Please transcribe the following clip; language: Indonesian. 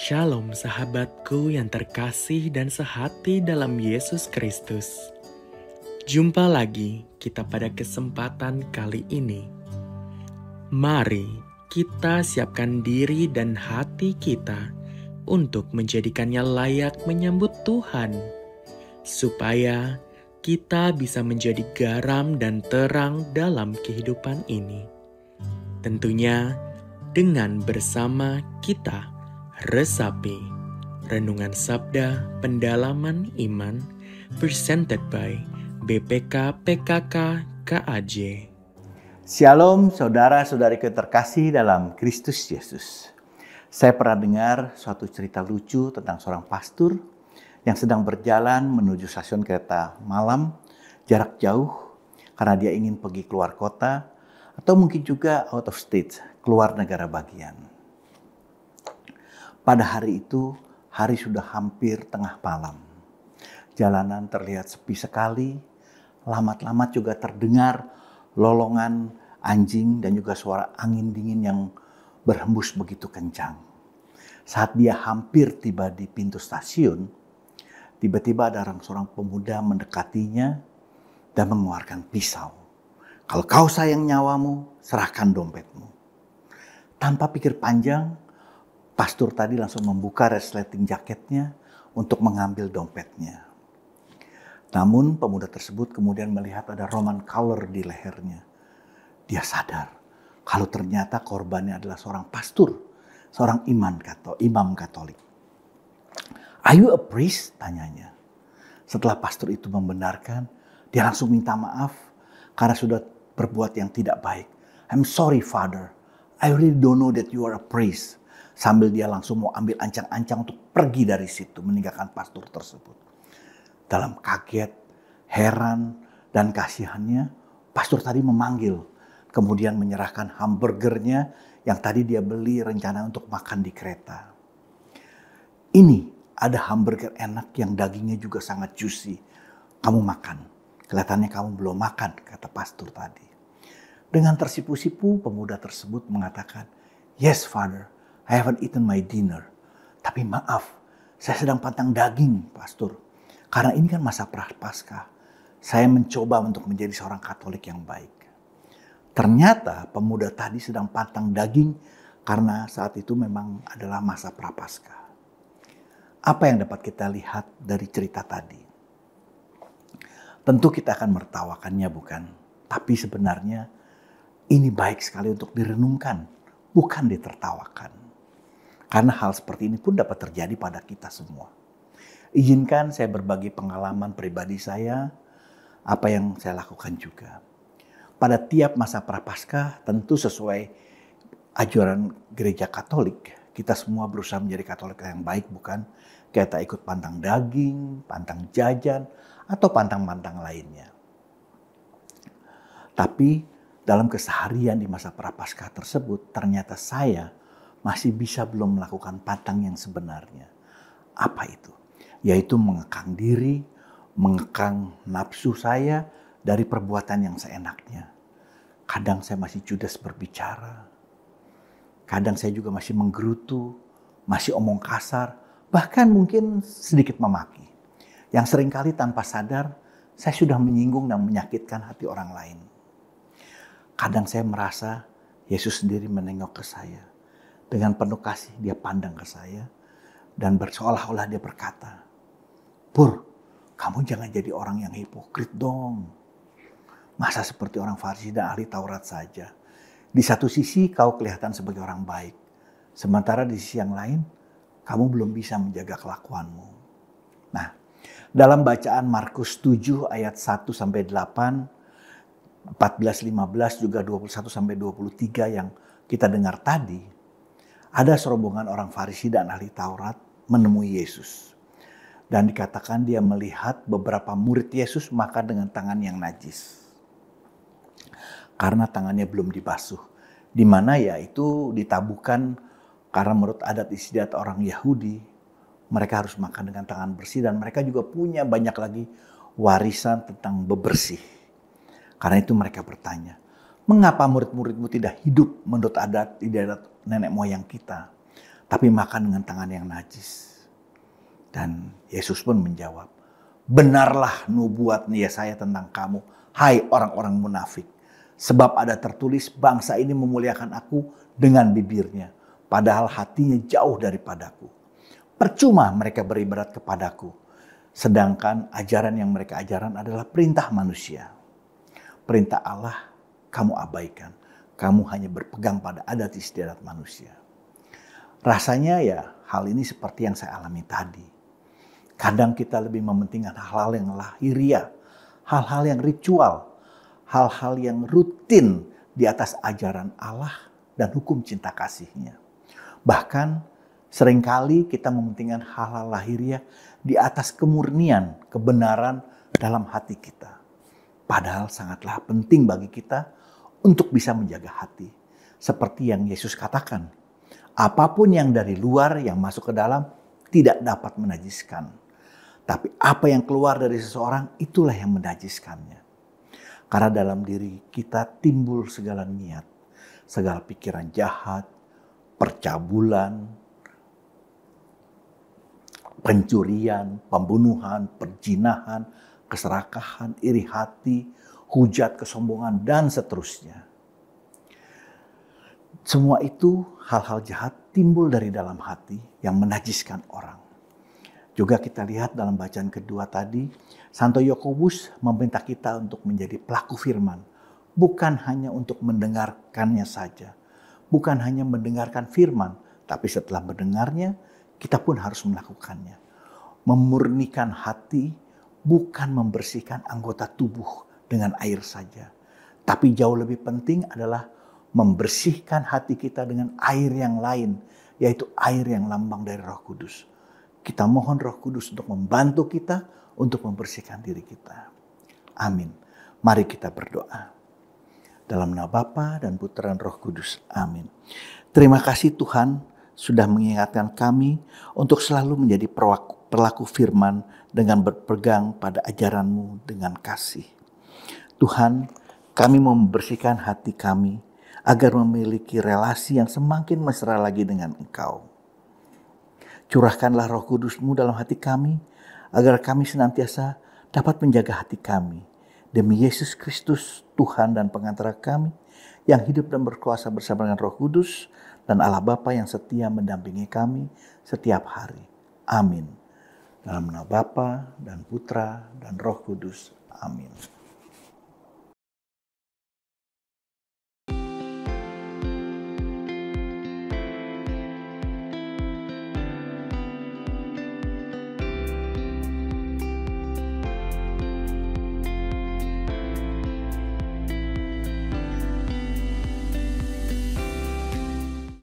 Shalom sahabatku yang terkasih dan sehati dalam Yesus Kristus. Jumpa lagi kita pada kesempatan kali ini. Mari kita siapkan diri dan hati kita untuk menjadikannya layak menyambut Tuhan. Supaya kita bisa menjadi garam dan terang dalam kehidupan ini. Tentunya dengan bersama kita resapi Renungan Sabda Pendalaman Iman presented by BPK PKK KAJ. Shalom saudara-saudariku terkasih dalam Kristus Yesus. Saya pernah dengar suatu cerita lucu tentang seorang pastor yang sedang berjalan menuju stasiun kereta malam jarak jauh karena dia ingin pergi keluar kota atau mungkin juga out of state, keluar negara bagian. Pada hari itu, hari sudah hampir tengah malam. Jalanan terlihat sepi sekali, lamat-lamat juga terdengar lolongan anjing dan juga suara angin dingin yang berhembus begitu kencang. Saat dia hampir tiba di pintu stasiun, tiba-tiba ada seorang pemuda mendekatinya dan mengeluarkan pisau. Kalau kau sayang nyawamu, serahkan dompetmu. Tanpa pikir panjang, pastor tadi langsung membuka resleting jaketnya untuk mengambil dompetnya. Namun pemuda tersebut kemudian melihat ada Roman collar di lehernya. Dia sadar kalau ternyata korbannya adalah seorang pastor, seorang imam Katolik. Are you a priest? Tanyanya. Setelah pastor itu membenarkan, dia langsung minta maaf karena sudah berbuat yang tidak baik. I'm sorry, Father. I really don't know that you are a priest. Sambil dia langsung mau ambil ancang-ancang untuk pergi dari situ, meninggalkan pastor tersebut. Dalam kaget, heran, dan kasihannya, pastor tadi memanggil. Kemudian menyerahkan hamburgernya yang tadi dia beli rencana untuk makan di kereta. Ini ada hamburger enak yang dagingnya juga sangat juicy. Kamu makan. Kelihatannya kamu belum makan, kata pastor tadi. Dengan tersipu-sipu, pemuda tersebut mengatakan, Yes, Father. I haven't eaten my dinner. Tapi maaf, saya sedang pantang daging, pastor. Karena ini kan masa Prapaskah. Saya mencoba untuk menjadi seorang Katolik yang baik. Ternyata pemuda tadi sedang pantang daging karena saat itu memang adalah masa Prapaskah. Apa yang dapat kita lihat dari cerita tadi? Tentu kita akan mertawakannya, bukan? Tapi sebenarnya ini baik sekali untuk direnungkan, bukan ditertawakan. Karena hal seperti ini pun dapat terjadi pada kita semua. Izinkan saya berbagi pengalaman pribadi saya, apa yang saya lakukan juga. Pada tiap masa Prapaskah, tentu sesuai ajaran gereja Katolik, kita semua berusaha menjadi Katolik yang baik, bukan? Kita ikut pantang daging, pantang jajan, atau pantang-pantang lainnya. Tapi dalam keseharian di masa Prapaskah tersebut, ternyata saya masih bisa belum melakukan pantang yang sebenarnya. Apa itu? Yaitu mengekang diri, mengekang nafsu saya dari perbuatan yang seenaknya. Kadang saya masih judes berbicara. Kadang saya juga masih menggerutu, masih omong kasar, bahkan mungkin sedikit memaki. Yang seringkali tanpa sadar, saya sudah menyinggung dan menyakitkan hati orang lain. Kadang saya merasa Yesus sendiri menengok ke saya. Dengan penuh kasih dia pandang ke saya dan seolah-olah dia berkata, Pur, kamu jangan jadi orang yang hipokrit dong. Masa seperti orang Farisi dan ahli Taurat saja. Di satu sisi kau kelihatan sebagai orang baik. Sementara di sisi yang lain, kamu belum bisa menjaga kelakuanmu. Nah, dalam bacaan Markus 7 ayat 1-8, 14-15 juga 21-23 yang kita dengar tadi, ada serombongan orang Farisi dan ahli Taurat menemui Yesus. Dan dikatakan dia melihat beberapa murid Yesus makan dengan tangan yang najis. Karena tangannya belum dibasuh. Di mana ya itu ditabuhkan karena menurut adat istiadat orang Yahudi, mereka harus makan dengan tangan bersih dan mereka juga punya banyak lagi warisan tentang bebersih. Karena itu mereka bertanya, mengapa murid-muridmu tidak hidup menurut adat istiadat nenek moyang kita? tapi makan dengan tangan yang najis. Dan Yesus pun menjawab, benarlah nubuat Yesaya tentang kamu, hai orang-orang munafik. Sebab ada tertulis, bangsa ini memuliakan aku dengan bibirnya, padahal hatinya jauh daripadaku. Percuma mereka beribadat kepadaku, sedangkan ajaran yang mereka ajaran adalah perintah manusia. Perintah Allah kamu abaikan, kamu hanya berpegang pada adat istiadat manusia. Rasanya ya hal ini seperti yang saya alami tadi. Kadang kita lebih mementingkan hal-hal yang lahiriah, hal-hal yang ritual, hal-hal yang rutin di atas ajaran Allah dan hukum cinta kasihnya. Bahkan seringkali kita mementingkan hal-hal lahiriah di atas kemurnian, kebenaran dalam hati kita. Padahal sangatlah penting bagi kita untuk bisa menjaga hati. Seperti yang Yesus katakan, apapun yang dari luar yang masuk ke dalam tidak dapat menajiskan. Tapi apa yang keluar dari seseorang itulah yang menajiskannya. Karena dalam diri kita timbul segala niat, segala pikiran jahat, percabulan, pencurian, pembunuhan, perzinahan, keserakahan, iri hati, hujat, kesombongan, dan seterusnya. Semua itu hal-hal jahat timbul dari dalam hati yang menajiskan orang. Juga kita lihat dalam bacaan kedua tadi, Santo Yakobus meminta kita untuk menjadi pelaku firman. Bukan hanya untuk mendengarkannya saja. Bukan hanya mendengarkan firman, tapi setelah mendengarnya, kita pun harus melakukannya. Memurnikan hati bukan membersihkan anggota tubuh dengan air saja. Tapi jauh lebih penting adalah membersihkan hati kita dengan air yang lain, yaitu air yang lambang dari Roh Kudus. Kita mohon Roh Kudus untuk membantu kita untuk membersihkan diri kita. Amin. Mari kita berdoa. Dalam nama Bapa dan Putra dan Roh Kudus. Amin. Terima kasih Tuhan sudah mengingatkan kami untuk selalu menjadi pelaku firman dengan berpegang pada ajaran-Mu dengan kasih. Tuhan, kami mau membersihkan hati kami agar memiliki relasi yang semakin mesra lagi dengan Engkau. Curahkanlah Roh Kudus-Mu dalam hati kami, agar kami senantiasa dapat menjaga hati kami. Demi Yesus Kristus, Tuhan dan pengantara kami, yang hidup dan berkuasa bersama dengan Roh Kudus, dan Allah Bapa yang setia mendampingi kami setiap hari. Amin. Dalam nama Bapa dan Putra dan Roh Kudus. Amin.